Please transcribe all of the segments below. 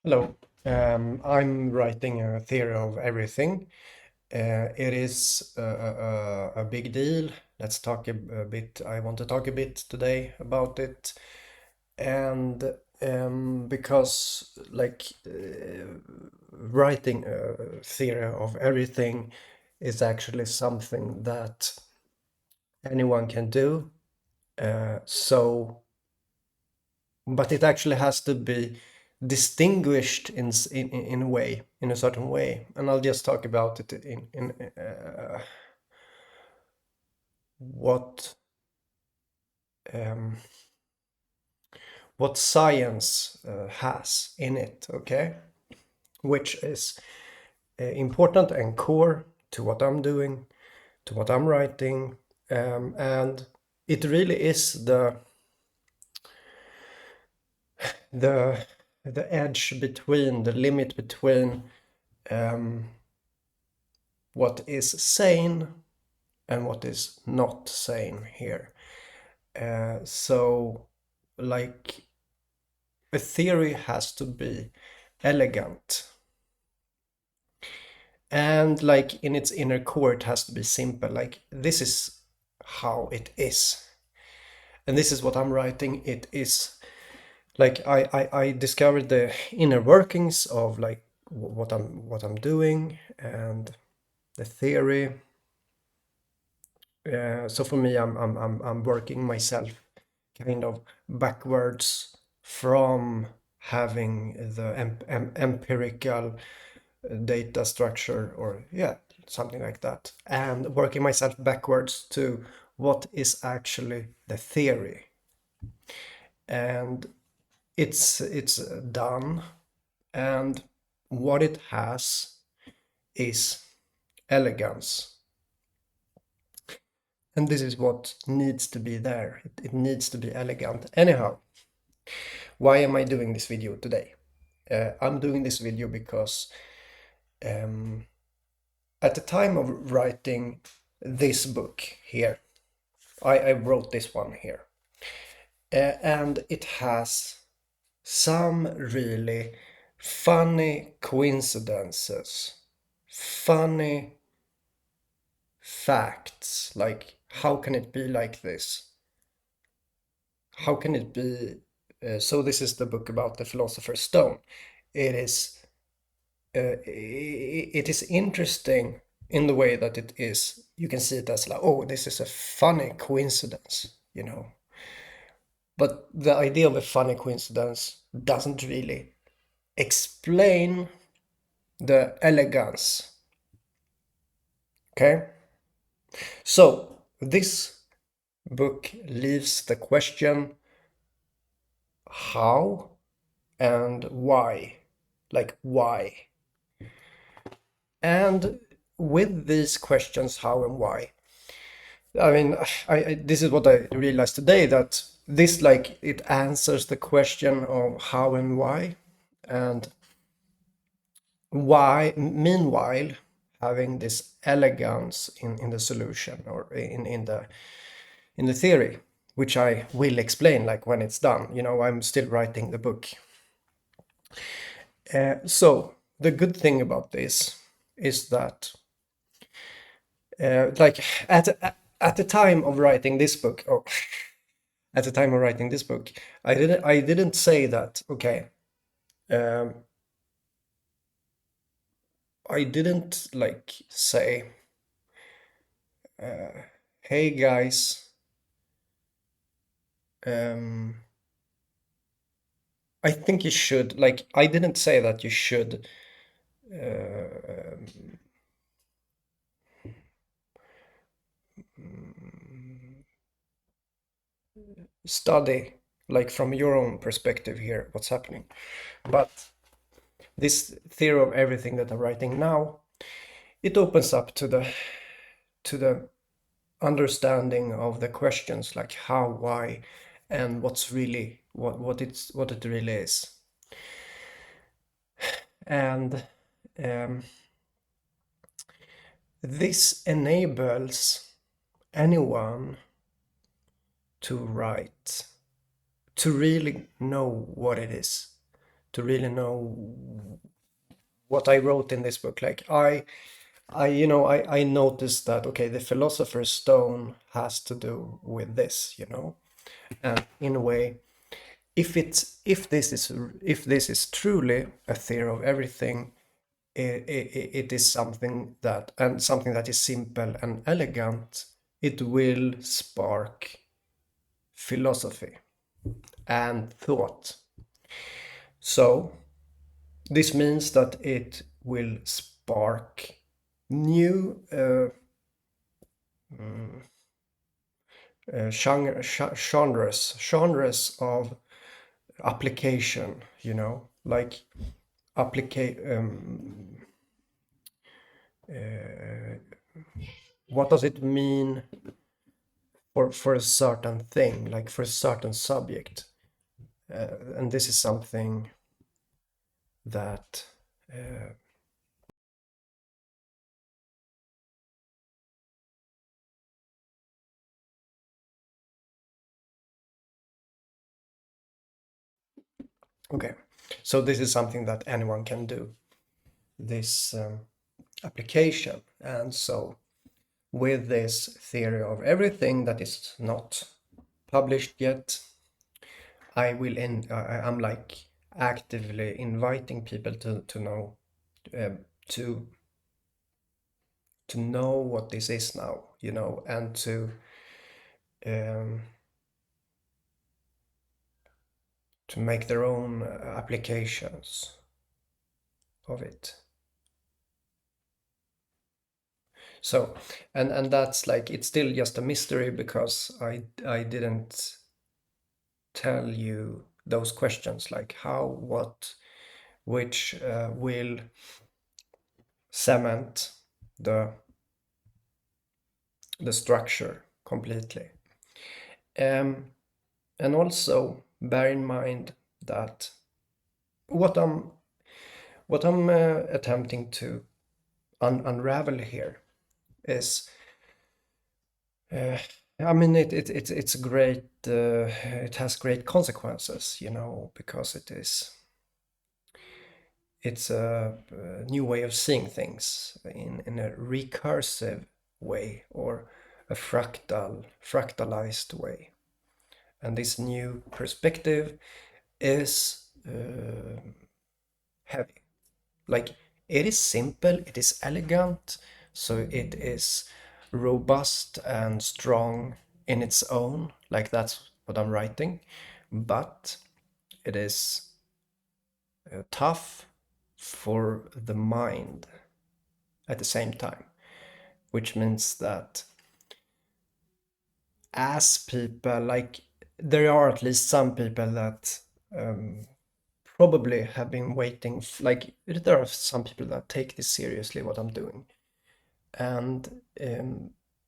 Hello. I'm writing a theory of everything. It is a big deal. Let's talk a bit. I want to talk a bit today about it. And because, writing a theory of everything is actually something that anyone can do. But it actually has to be distinguished in a way, in a certain way, and I'll just talk about it in what um, what science has in it, okay, which is important and core to what I'm doing, to what I'm writing, and it really is the the edge between the limit between um, what is sane and what is not sane here. So, like, a theory has to be elegant. And, like, in its inner core, it has to be simple. Like, this is how it is. And this is what I'm writing. It is like I discovered the inner workings of like what I'm doing and the theory. So for me, I'm working myself kind of backwards from having the empirical data structure, or yeah, something like that, and working myself backwards to what is actually the theory. And it's done, and what it has is elegance. And this is what needs to be there. It needs to be elegant. Anyhow, why am I doing this video today? I'm doing this video because um, at the time of writing this book here, I wrote this one here, and it has some really funny coincidences, funny facts. Like, how can it be like this? How can it be? So this is the book about the philosopher's stone. It is it is interesting in the way that it is. You can see it as like, oh, this is a funny coincidence. But the idea of a funny coincidence doesn't really explain the elegance. Okay? So this book leaves the question how and why. Like, why? And with these questions, how and why, I mean, this is what I realized today, that this, like, it answers the question of how and why, and why, meanwhile, having this elegance in the solution, or in the theory, which I will explain, like, when it's done. I'm still writing the book. So the good thing about this is that, like, at the time of writing this book, oh, at the time of writing this book, I didn't say that, okay, um, I didn't, like, say, hey guys, um, I think you should, like, I didn't say that you should uh, study, like, from your own perspective here, what's happening. But this theory of everything that I'm writing now, it opens up to the understanding of the questions, like how, why, and what's really what it really is. And this enables anyone to write, to really know what it is, to really know what I wrote in this book. Like I noticed that okay, the philosopher's stone has to do with this, and in a way, if this is truly a theory of everything, it is something that is simple and elegant. It will spark philosophy and thought. So this means that it will spark new genres of application, like applicate what does it mean for a certain thing, like for a certain subject. And this is something that okay, so this is something that anyone can do, this application. And so with this theory of everything that is not published yet, I'm like actively inviting people to know to know what this is now, and um, to make their own applications of it. So, and that's like, it's still just a mystery because I didn't tell you those questions, like how, what, which will cement the structure completely. And also bear in mind that what I'm attempting to unravel here is, I mean, it's great. It has great consequences, because it's a new way of seeing things in a recursive way, or a fractalized way. And this new perspective is heavy. Like, it is simple, it is elegant, so it is robust and strong in its own, like that's what I'm writing, but it is tough for the mind at the same time, which means that as people, like, there are at least some people that probably have been waiting, like, there are some people that take this seriously, what I'm doing. And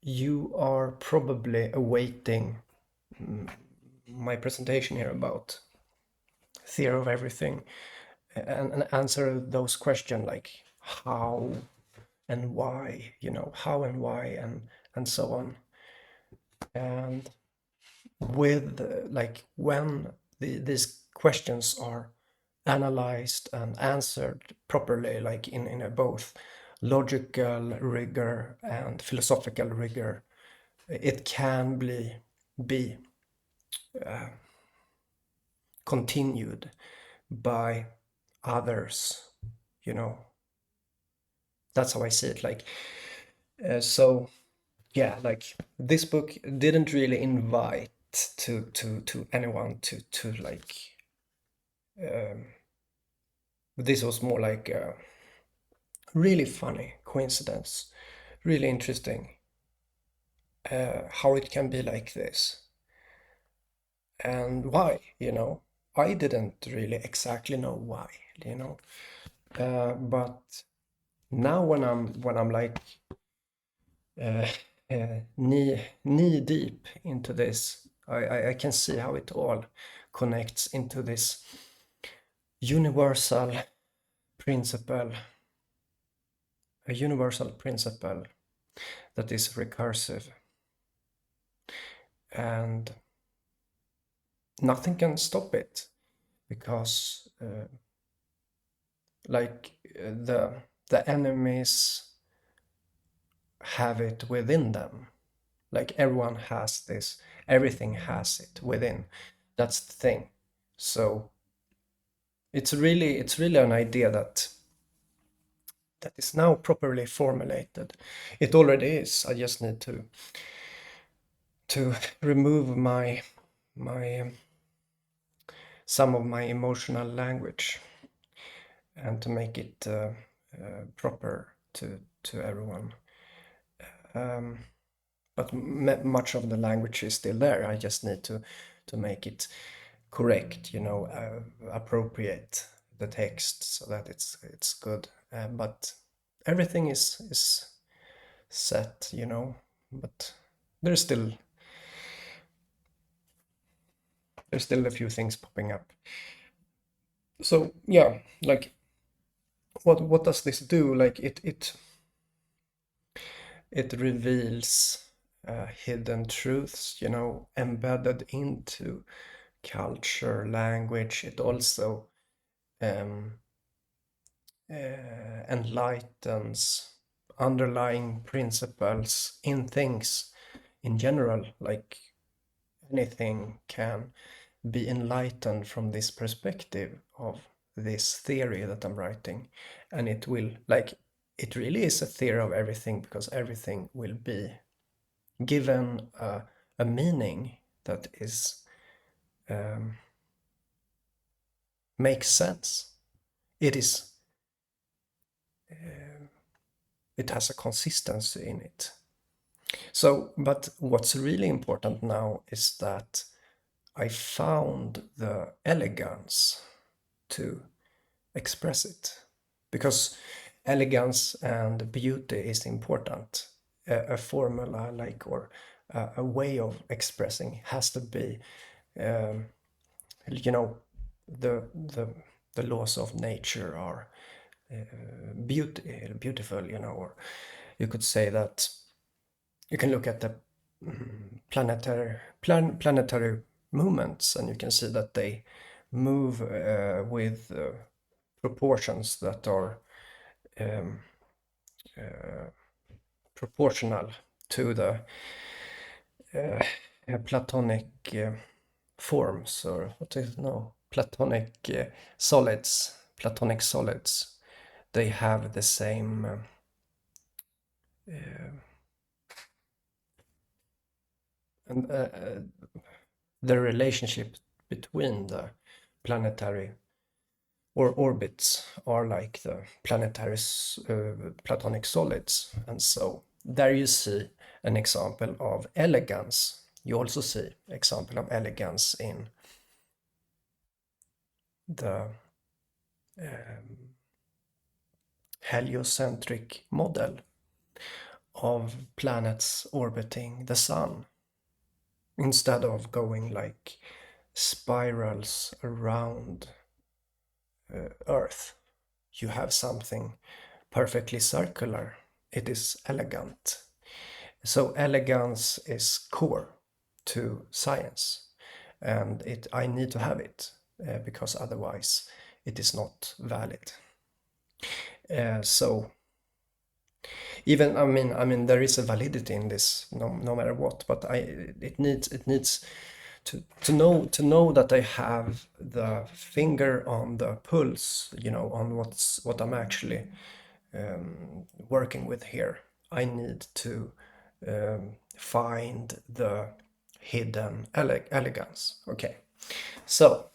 you are probably awaiting my presentation here about theory of everything, and answer those questions, like how and why, how and why, and so on. And with like when these questions are analyzed and answered properly, like in a both logical rigor and philosophical rigor, it can be continued by others, you know. That's how I see it. Like, so yeah, like this book didn't really invite to anyone to like. This was more like a really funny coincidence, really interesting, how it can be like this, and why. I didn't really exactly know why. you know but now when I'm like uh, knee deep into this, I can see how it all connects into this universal principle, a universal principle that is recursive, and nothing can stop it, because like the enemies have it within them. Like everyone has this, everything has it within. That's the thing. So it's really an idea that is now properly formulated. It already is. I just need to remove my some of my emotional language and to make it proper to everyone. Um, but much of the language is still there. I just need to make it correct, appropriate the text so that it's good. But everything is set, But there's still there's still a few things popping up. So yeah, like what does this do? Like it reveals hidden truths, embedded into culture, language. It also um, enlightens underlying principles in things in general, like anything can be enlightened from this perspective of this theory that I'm writing. And it will, like, it really is a theory of everything because everything will be given a meaning that is um, makes sense. It is, it has a consistency in it. So, but what's really important now is that I found the elegance to express it because elegance and beauty is important. A formula like or a way of expressing has to be, um, you know, the the laws of nature are beautiful, or you could say that you can look at the planetary movements and you can see that they move with proportions that are um, uh, proportional to the platonic forms, or what is no platonic solids. They have the same and the relationship between the planetary or orbits are like the planetary platonic solids. And so there you see an example of elegance. You also see example of elegance in the heliocentric model of planets orbiting the sun instead of going like spirals around Earth. You have something perfectly circular. It is elegant. So elegance is core to science, and I need to have it because otherwise it is not valid. So even I mean there is a validity in this no matter what, but it needs to know that I have the finger on the pulse, on what I'm actually working with here. I need to find the hidden elegance. Okay, so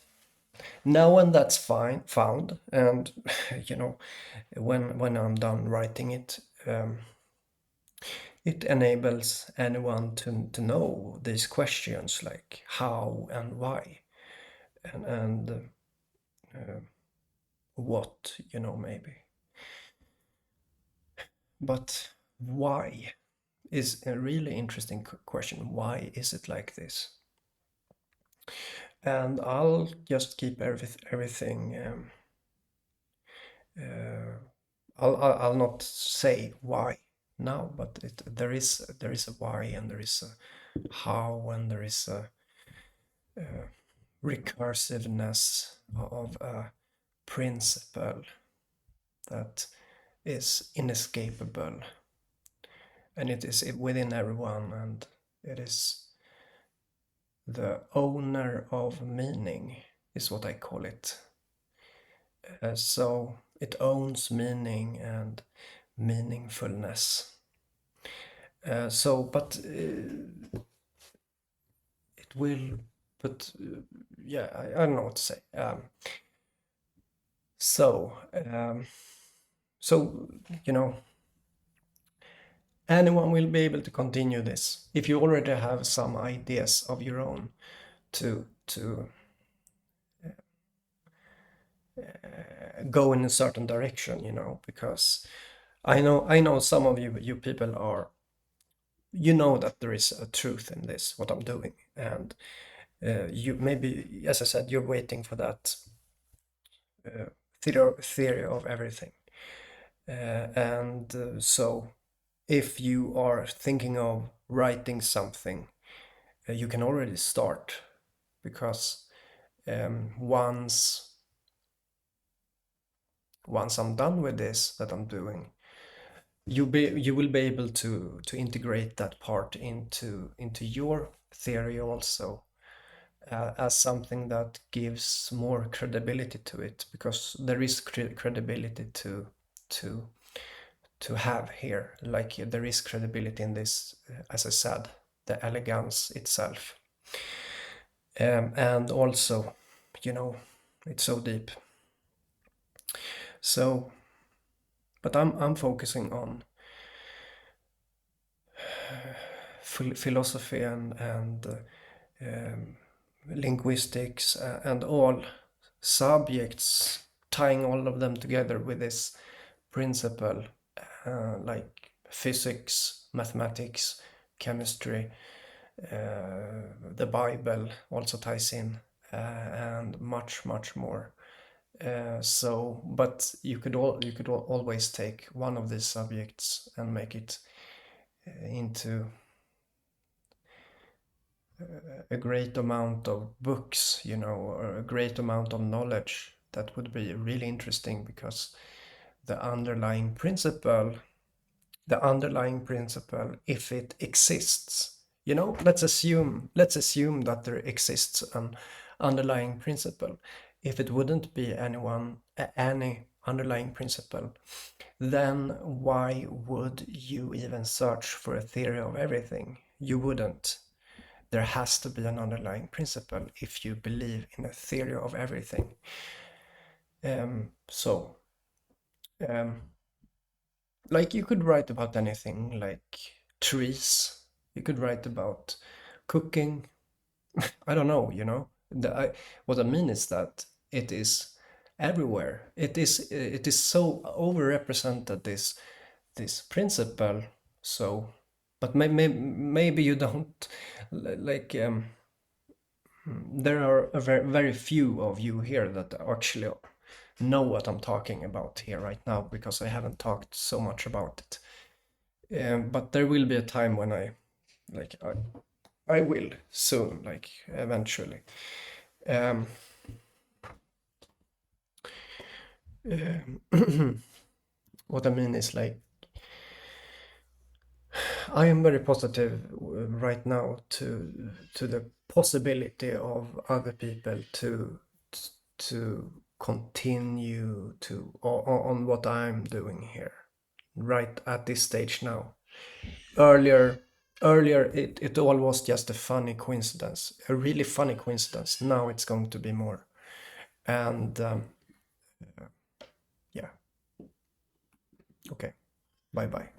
now when that's found, and when I'm done writing it, it enables anyone to know these questions like how and why and what, maybe. But why is a really interesting question. Why is it like this? And I'll just keep everything. I'll not say why now, but there is a why and there is a how and there is a recursiveness of a principle that is inescapable, and it is within everyone, and it is the owner of meaning, is what I call it. So it owns meaning and meaningfulness. It will, but yeah, I don't know what to say. So, um, so, you know, anyone will be able to continue this if you already have some ideas of your own to go in a certain direction, you know, because I know some of you people are, you know, that there is a truth in this what I'm doing, and you maybe, as I said, you're waiting for that uh, theory of everything, and so if you are thinking of writing something, you can already start, because once I'm done with this that I'm doing, you will be able to integrate that part into your theory also, as something that gives more credibility to it, because there is credibility to to have here, like there is credibility in this, as I said, the elegance itself, and also, you know, it's so deep. So, but I'm focusing on philosophy and linguistics, and all subjects, tying all of them together with this principle, like physics, mathematics, chemistry, the Bible also ties in, and much more. So, but you could always take one of these subjects and make it into a great amount of books, you know, or a great amount of knowledge. That would be really interesting, because the underlying principle, if it exists, you know, let's assume that there exists an underlying principle. If it wouldn't be any underlying principle, then why would you even search for a theory of everything? You wouldn't. There has to be an underlying principle if you believe in a theory of everything. So, um, like, you could write about anything, like trees. You could write about cooking. I don't know, you know. What I mean is that it is everywhere. It is so overrepresented, this principle. So, but maybe you don't like. There are very few of you here that actually know what I'm talking about here right now, because I haven't talked so much about it. But there will be a time when like I will soon, like eventually. Um, what I mean is, like, I am very positive right now to the possibility of other people to continue on what I'm doing here, right at this stage now. Earlier, earlier it all was just a funny coincidence, a really funny coincidence. Now it's going to be more, and yeah. Okay. Bye bye.